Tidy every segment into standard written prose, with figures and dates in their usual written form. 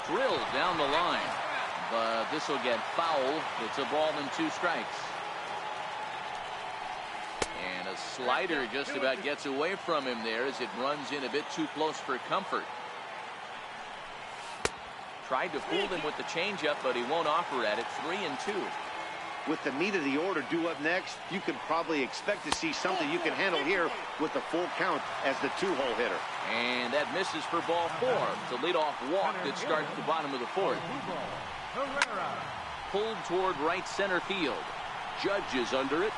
drilled down the line, but this will get foul. It's a ball and 2 strikes. And a slider just about gets away from him there as it runs in a bit too close for comfort. Tried to fool him with the changeup, but he won't offer at it. 3-2. With the meat of the order due up next, you could probably expect to see something you can handle here with the full count as the 2-hole hitter. And that misses for ball 4. It's a leadoff walk that starts the bottom of the 4th. Pulled toward right center field. Judge is under it.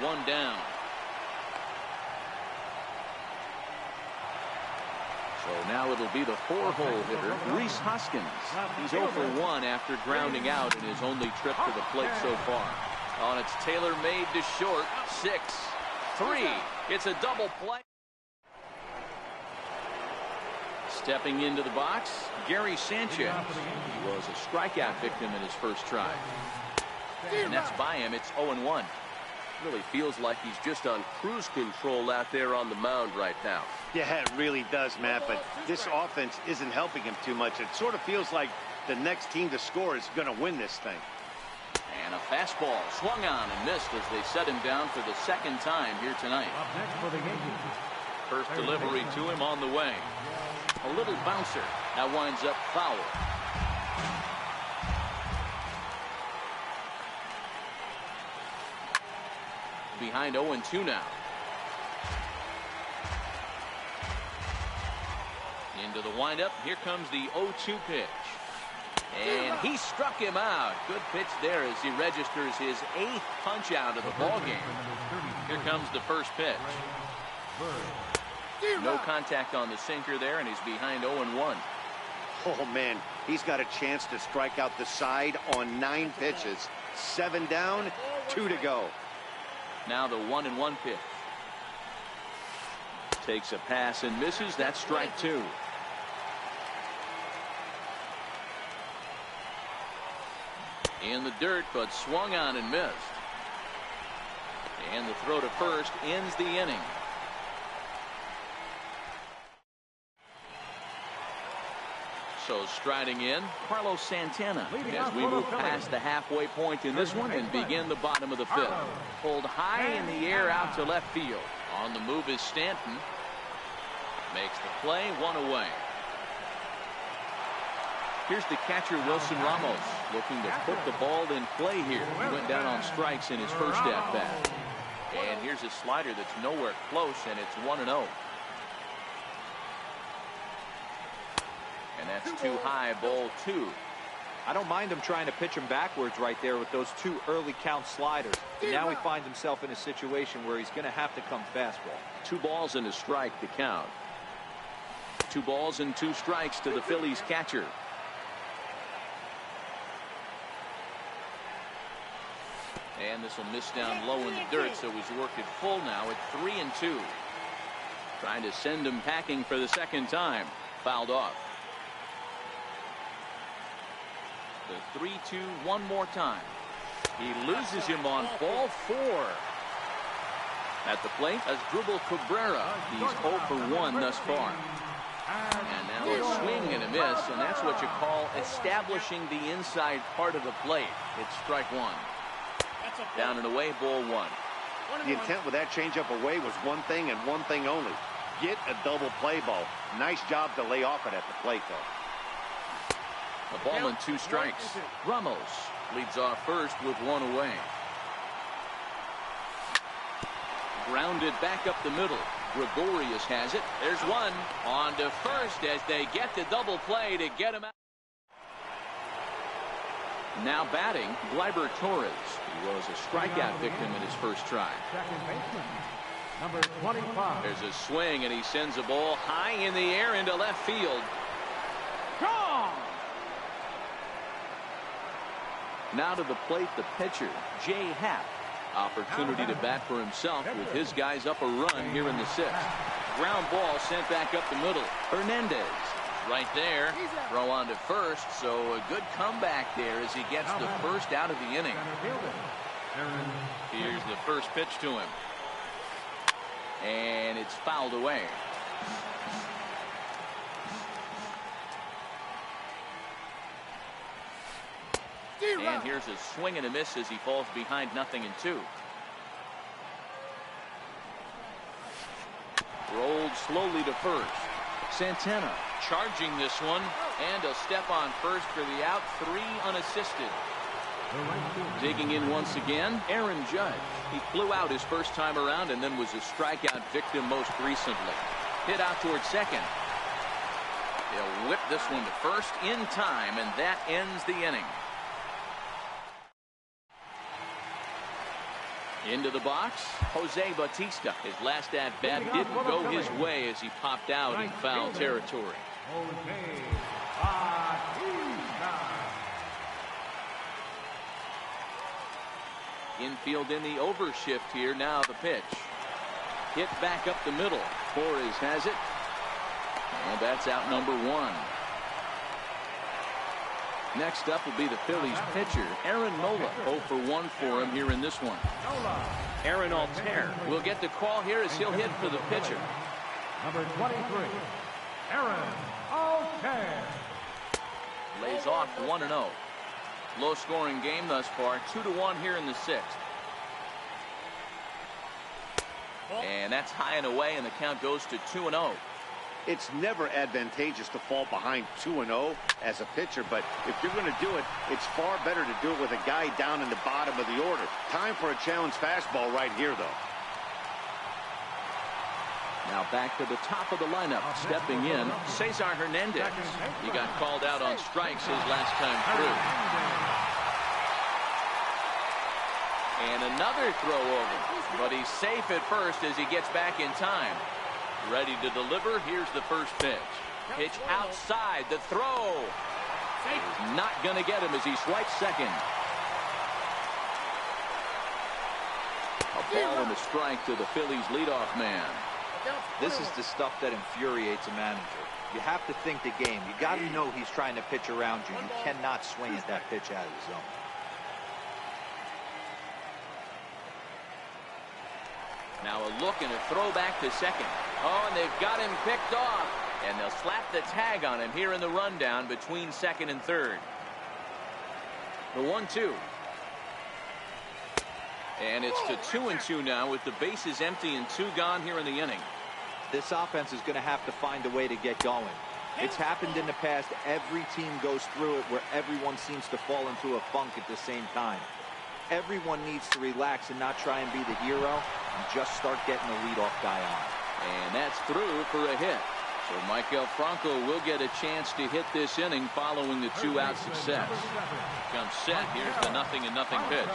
1 down. So now it'll be the 4-hole hitter, Rhys Hoskins. He's 0 for 1 after grounding out in his only trip to the plate so far. On it's tailor-made to short. 6-3. It's a double play. Stepping into the box, Gary Sanchez. He was a strikeout victim in his first try. And that's by him. It's 0-1. Really feels like he's just on cruise control out there on the mound right now. Yeah, it really does, Matt, but this offense isn't helping him too much. It sort of feels like the next team to score is going to win this thing. And a fastball swung on and missed as they set him down for the 2nd time here tonight. First delivery to him on the way. A little bouncer. That winds up foul. Behind 0-2 now. Into the windup. Here comes the 0-2 pitch. And he struck him out. Good pitch there as he registers his 8th punch out of the ball game. Here comes the first pitch. No contact on the sinker there, and he's behind 0-1. Oh, man, he's got a chance to strike out the side on 9 pitches. 7 down, 2 to go. Now the 1-1 pitch. Takes a pass and misses. That's strike 2. In the dirt, but swung on and missed. And the throw to first ends the inning. So striding in, Carlos Santana as we move past the halfway point in this one and begin the bottom of the 5th. Pulled high in the air out to left field. On the move is Stanton. Makes the play, 1 away. Here's the catcher, Wilson Ramos, looking to put the ball in play here. He went down on strikes in his first at-bat. And here's a slider that's nowhere close, and it's 1-0. And that's too high, ball 2. I don't mind him trying to pitch him backwards right there with those 2 early count sliders. And now he finds himself in a situation where he's going to have to come fastball. 2 balls and a strike to count. 2 balls and 2 strikes to the Phillies catcher. And this will miss down low in the dirt, so he's worked it full now at 3-2. Trying to send him packing for the 2nd time. Fouled off. The 3-2 one more time. He loses him on ball 4. At the plate, Asdrubal Cabrera. He's 0 for 1 thus far. And now a swing and a miss, and that's what you call establishing the inside part of the plate. It's strike 1. Down and away, ball 1. The intent with that changeup away was one thing and one thing only. Get a double play ball. Nice job to lay off it at the plate, though. A ball and 2 strikes. Ramos leads off first with 1 away. Grounded back up the middle. Gregorius has it. There's 1 on to first as they get the double play to get him out. Now batting, Gleyber Torres. He was a strikeout victim in his first try. Number 25. There's a swing, and he sends a ball high in the air into left field. Gone! Now to the plate, the pitcher, Jay Happ. Opportunity to bat for himself with his guys up a run here in the 6th. Ground ball sent back up the middle. Hernandez right there. Throw on to first, so a good comeback there as he gets the first out of the inning. Here's the first pitch to him. And it's fouled away. And here's a swing and a miss as he falls behind 0-2. Rolled slowly to first. Santana charging this one, and a step on first for the out. 3 unassisted. Digging in once again, Aaron Judge. He flew out his first time around and then was a strikeout victim most recently. Hit out towards second. They'll whip this one to first in time, and that ends the inning. Into the box, Jose Bautista. His last at-bat didn't go his way as he popped out in foul territory. Infield in the overshift here. Now the pitch. Hit back up the middle. Torres has it. And that's out number 1. Next up will be the Phillies pitcher, Aaron Nola. 0 for 1 for him here in this one. Aaron Altair will get the call here as he'll hit for the pitcher. Number 23, Aaron Altair. Lays off 1-0. Low scoring game thus far. 2-1 here in the 6th. And that's high and away, and the count goes to 2-0. It's never advantageous to fall behind 2-0 as a pitcher, but if you're going to do it, it's far better to do it with a guy down in the bottom of the order. Time for a challenge fastball right here, though. Now back to the top of the lineup. Stepping in, Cesar Hernandez. He got called out on strikes his last time through. And another throw over, but he's safe at first as he gets back in time. Ready to deliver. Here's the first pitch. Pitch outside. The throw is not going to get him as he swipes second. A ball and a strike to the Phillies leadoff man. This is the stuff that infuriates a manager. You have to think the game. You got to know he's trying to pitch around you. You cannot swing at that pitch out of the zone. Now a look and a throw back to second. Oh, and they've got him picked off. And they'll slap the tag on him here in the rundown between second and third. The 1-2. And it's to 2-2 now with the bases empty and 2 gone here in the inning. This offense is going to have to find a way to get going. It's happened in the past. Every team goes through it where everyone seems to fall into a funk at the same time. Everyone needs to relax and not try and be the hero and just start getting the leadoff guy on. And that's through for a hit. So Michael Franco will get a chance to hit this inning following the 2-out success. Comes set. Here's the 0-0 pitch.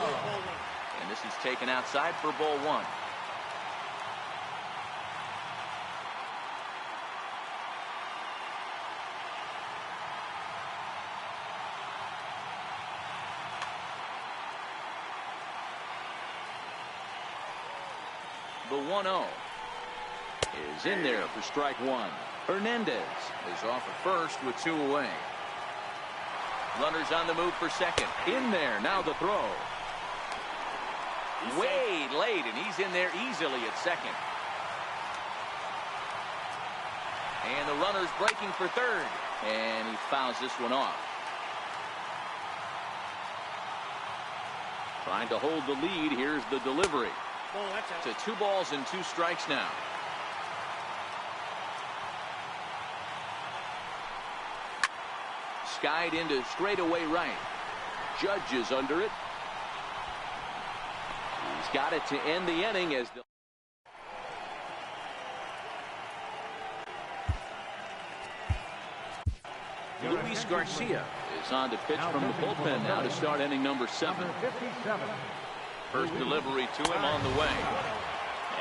And this is taken outside for ball 1. The 1-0 is in there for strike 1. Hernandez is off at first with 2 away. Runners on the move for second. In there. Now the throw. Way late, and he's in there easily at second. And the runner's breaking for third. And he fouls this one off. Trying to hold the lead. Here's the delivery. To 2 balls and 2 strikes now. Skied into straightaway right. Judge is under it. He's got it to end the inning as the Luis Garcia is on to pitch from the bullpen now to start inning number 7. First delivery to him on the way.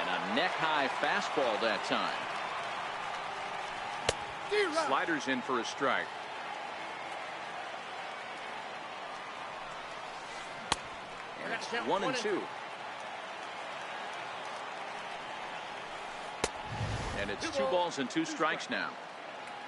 And a neck-high fastball that time. Sliders in for a strike. And it's 1-2. And it's 2 balls and 2 strikes now.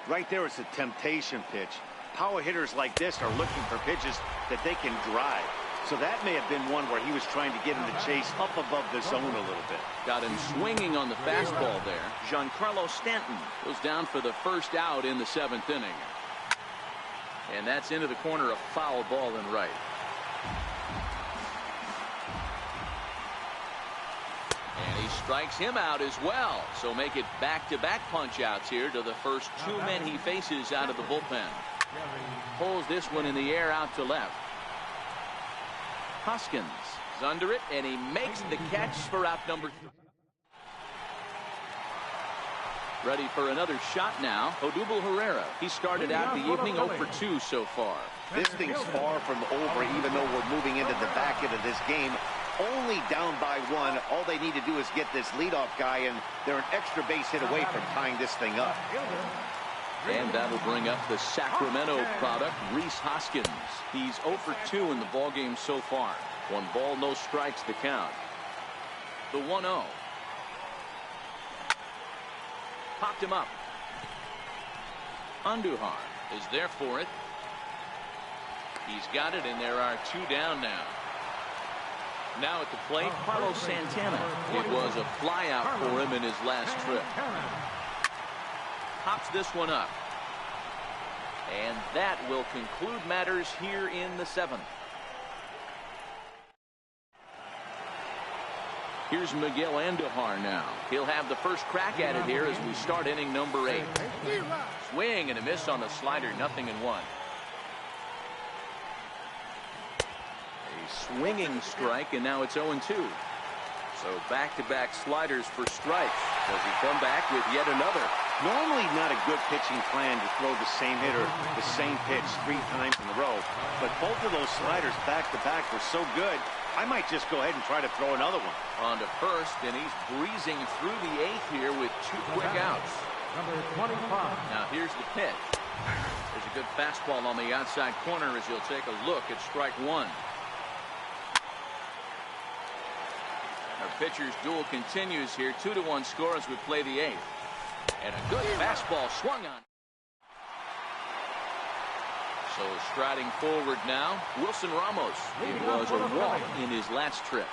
Right there, it's a temptation pitch. Power hitters like this are looking for pitches that they can drive. So that may have been one where he was trying to get him to chase up above the zone a little bit. Got him swinging on the fastball there. Giancarlo Stanton goes down for the first out in the 7th inning. And that's into the corner, a foul ball in right. And he strikes him out as well. So make it back-to-back punch-outs here to the first two men he faces out of the bullpen. Pulls this one in the air out to left. Hoskins is under it, and he makes the catch for out number 3. Ready for another shot now. Odubel Herrera. He started out the evening 0 for 2 so far. This thing's far from over, even though we're moving into the back end of this game. Only down by 1. All they need to do is get this leadoff guy, and they're an extra base hit away from tying this thing up. And that'll bring up the Sacramento product, Rhys Hoskins. He's 0 for 2 in the ballgame so far. 1 ball, no strikes the count. The 1-0. Popped him up. Andujar is there for it. He's got it, and there are 2 down now. Now at the plate, Carlos Santana. It was a flyout for him in his last trip. Pops this one up. And that will conclude matters here in the 7th. Here's Miguel Andujar now. He'll have the first crack at it here as we start inning number 8. Swing and a miss on the slider, 0-1. A swinging strike, and now it's 0-2. So back-to-back sliders for strikes. Does he come back with yet another? Normally not a good pitching plan to throw the same hitter the same pitch 3 times in a row, but both of those sliders back-to-back were so good, I might just go ahead and try to throw another one. On to first, and he's breezing through the 8th here with 2 quick outs. Number 25. Now here's the pitch. There's a good fastball on the outside corner as he'll take a look at strike 1. Our pitcher's duel continues here. 2-1 score as we play the 8th. And a good fastball swung on. So striding forward now, Wilson Ramos. It was a walk in his last trip.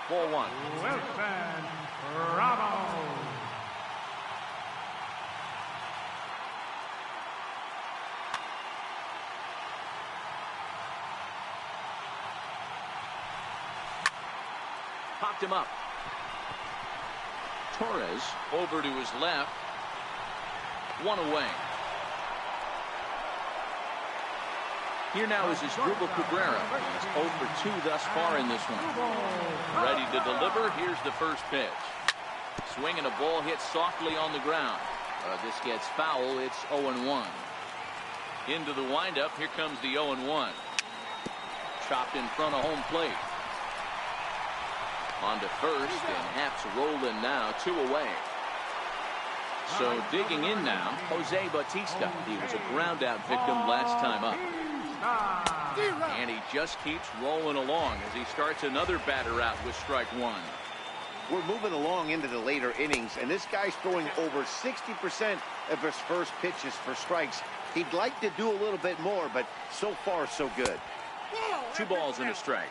Ball 1. Wilson Ramos. Popped him up. Torres over to his left. 1 away. Here now is his Dribble Cabrera. He's 0 for 2 thus far in this one. Ready to deliver. Here's the first pitch. Swing and a ball hit softly on the ground. This gets foul. It's 0-1. Into the windup. Here comes the 0-1. Chopped in front of home plate. On to first, and Haps rolling now, 2 away. So digging in now, Jose Bautista. He was a ground out victim last time up. And he just keeps rolling along as he starts another batter out with strike 1. We're moving along into the later innings, and this guy's throwing over 60% of his first pitches for strikes. He'd like to do a little bit more, but so far so good. 2 balls and a strike.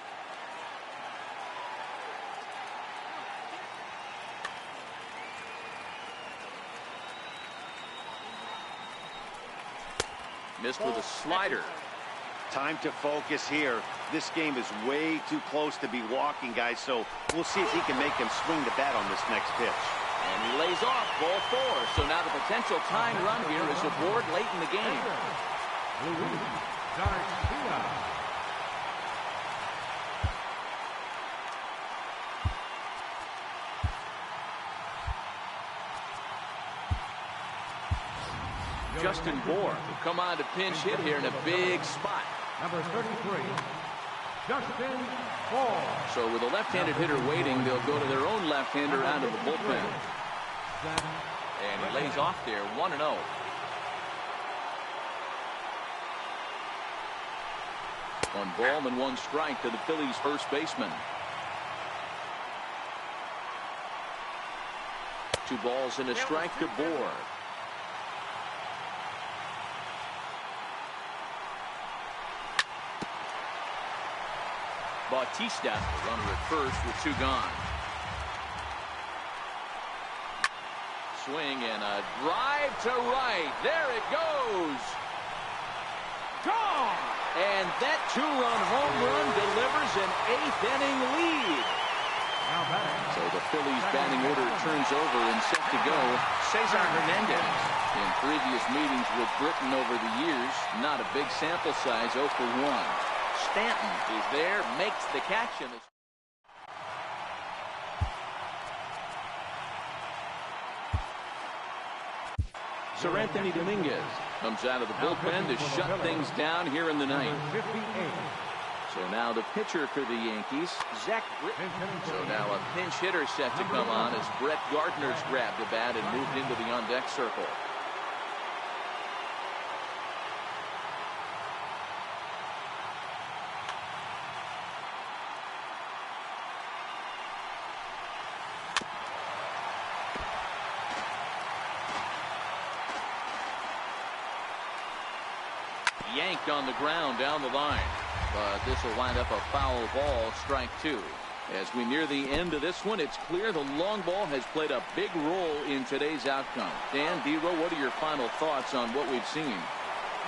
Missed with a slider. Time to focus here. This game is way too close to be walking, guys, so we'll see if he can make him swing the bat on this next pitch. And he lays off, ball 4. So now the potential tying run here is aboard late in the game. Justin Bohr will come on to pinch hit here in a big spot. Number 33, Justin Bohr. So with a left-handed hitter waiting, they'll go to their own left-hander out of the bullpen. And he lays off there, 1-0. 1 ball and 1 strike to the Phillies' first baseman. 2 balls and a strike to Bohr. Bautista, runner at first with 2 gone. Swing and a drive to right. There it goes. Gone. And that 2-run home run delivers an 8th inning lead. So the turns over and set to go, Cesar Hernandez. In previous meetings with Britain over the years, not a big sample size, 0 for 1. Stanton is there, makes the catch. And Sir Anthony Dominguez comes out of the bullpen to shut things down here in the ninth. So now the pitcher for the Yankees, Zach Britton. So now a pinch hitter set to come on as Brett Gardner's grabbed the bat and moved into the on-deck circle. Yanked on the ground down the line. But this will wind up a foul ball, strike 2. As we near the end of this one, it's clear the long ball has played a big role in today's outcome. Dan, D-Row, what are your final thoughts on what we've seen?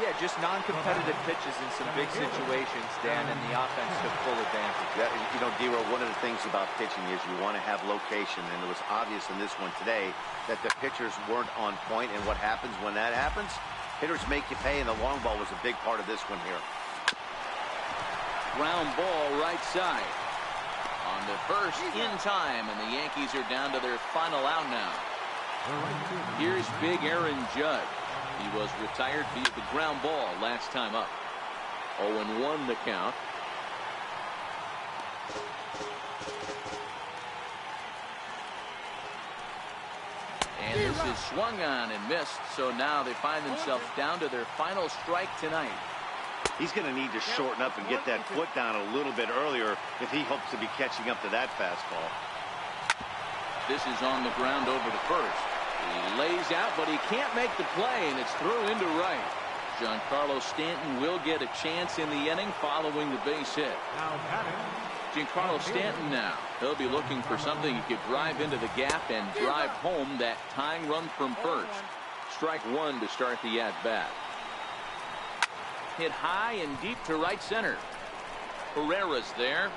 Yeah, just non-competitive pitches in some big situations, Dan, and the offense took full advantage. Yeah, you know, D-Row, one of the things about pitching is you want to have location, and it was obvious in this one today that the pitchers weren't on point, and what happens when that happens? Hitters make you pay, and the long ball was a big part of this one here. Ground ball right side. On the first in time, and the Yankees are down to their final out now. Here's big Aaron Judge. He was retired via the ground ball last time up. 0-1 the count. And this is swung on and missed, so now they find themselves down to their final strike tonight. He's going to need to shorten up and get that foot down a little bit earlier if he hopes to be catching up to that fastball. This is on the ground over to first. He lays out, but he can't make the play, and it's through into right. Giancarlo Stanton will get a chance in the inning following the base hit. Giancarlo Stanton now. He'll be looking for something he could drive into the gap and drive home that tying run from first. Strike 1 to start the at-bat. Hit high and deep to right center. Herrera's there.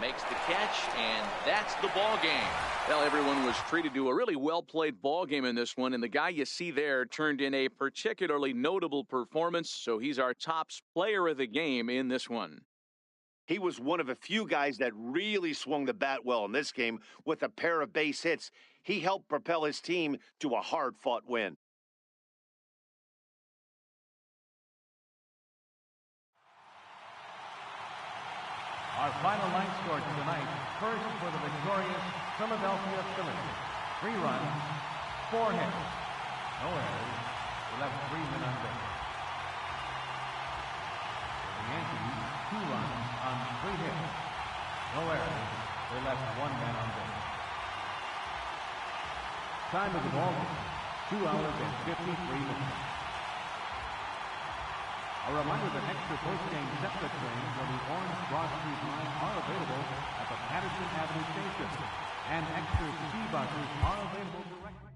Makes the catch, and that's the ball game. Well, everyone was treated to a really well-played ball game in this one, and the guy you see there turned in a particularly notable performance, so he's our top player of the game in this one. He was one of a few guys that really swung the bat well in this game with a pair of base hits. He helped propel his team to a hard-fought win. Our final line score tonight, first for the victorious Philadelphia Phillies. 3 runs, 4 hits, no errors. We left 3 men on base. The Yankees, 2 runs on 3 hits, no errors. They left 1 man on base. Time of the ball game, 2 hours and 53 minutes. A reminder that extra post-game septic trains for the Orange Broad Street line are available at the Patterson Avenue station, and extra ski buses are available directly.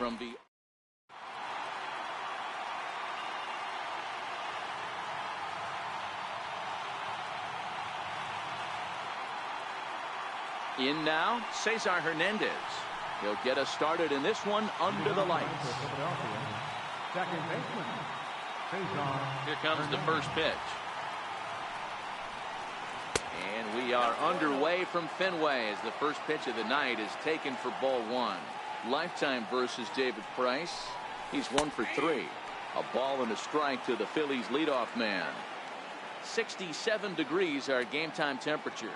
from the... In now, Cesar Hernandez. He'll get us started in this one under the lights. Second baseman, Cesar. Here comes the first pitch. And we are underway from Fenway as the first pitch of the night is taken for ball one. Lifetime versus David Price. He's 1 for 3. A ball and a strike to the Phillies leadoff man. 67 degrees our game time temperature.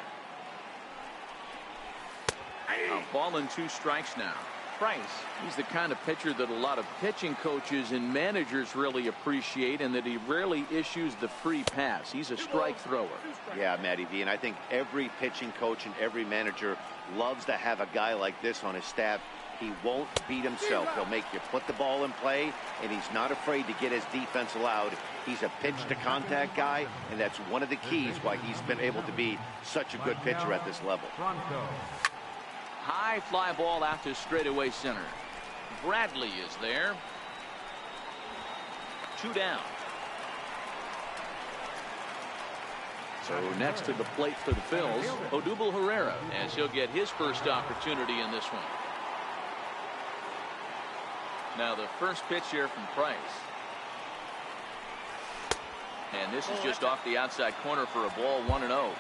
A ball and 2 strikes now. Price, he's the kind of pitcher that a lot of pitching coaches and managers really appreciate, and that he rarely issues the free pass. He's a strike thrower. Yeah, Matty V, and I think every pitching coach and every manager loves to have a guy like this on his staff. He won't beat himself. He'll make you put the ball in play, and he's not afraid to get his defense allowed. He's a pitch-to-contact guy, and that's one of the keys why he's been able to be such a good pitcher at this level. High fly ball out to straightaway center. Bradley is there. 2 down. So next to the plate for the Phils, Odubel Herrera, as he'll get his first opportunity in this one. Now the first pitch here from Price. And this is just off the outside corner for a ball, 1-0.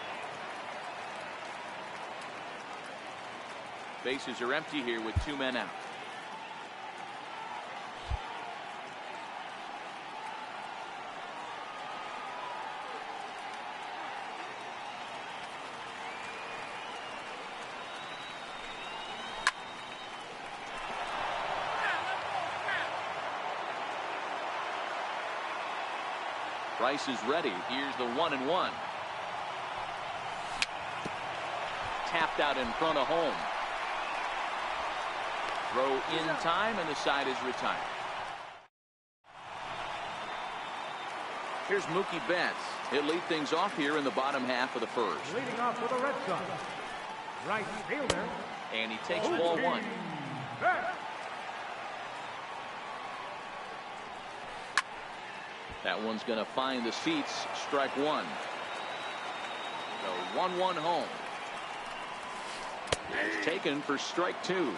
Bases are empty here with 2 men out. Price is ready. Here's the 1-1. Tapped out in front of home. Throw in time, and the side is retired. Here's Mookie Betts. He'll lead things off here in the bottom half of the first. Leading off for the Red Sox, right fielder. And he takes ball 1. That one's going to find the seats. Strike 1. The 1-1 home. It's taken for strike 2.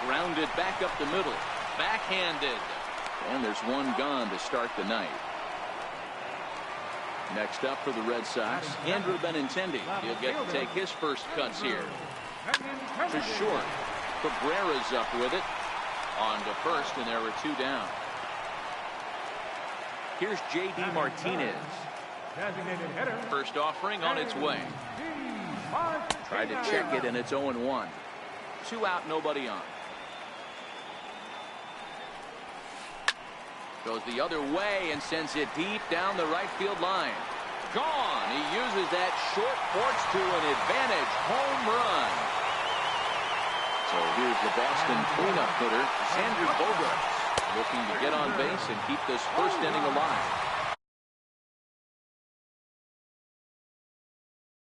Grounded back up the middle. Backhanded. And there's 1 gone to start the night. Next up for the Red Sox, Andrew Benintendi. He'll get to take his first cuts here. To short. Cabrera's up with it. On to first, and there were 2 down. Here's J.D. Martinez. First offering on its way. Tried to check it, and it's 0-1. 2 out, nobody on. Goes the other way and sends it deep down the right field line. Gone. He uses that short porch to an advantage home run. So here's the Boston cleanup hitter, Xander Bogaerts, looking to get on base and keep this first inning alive.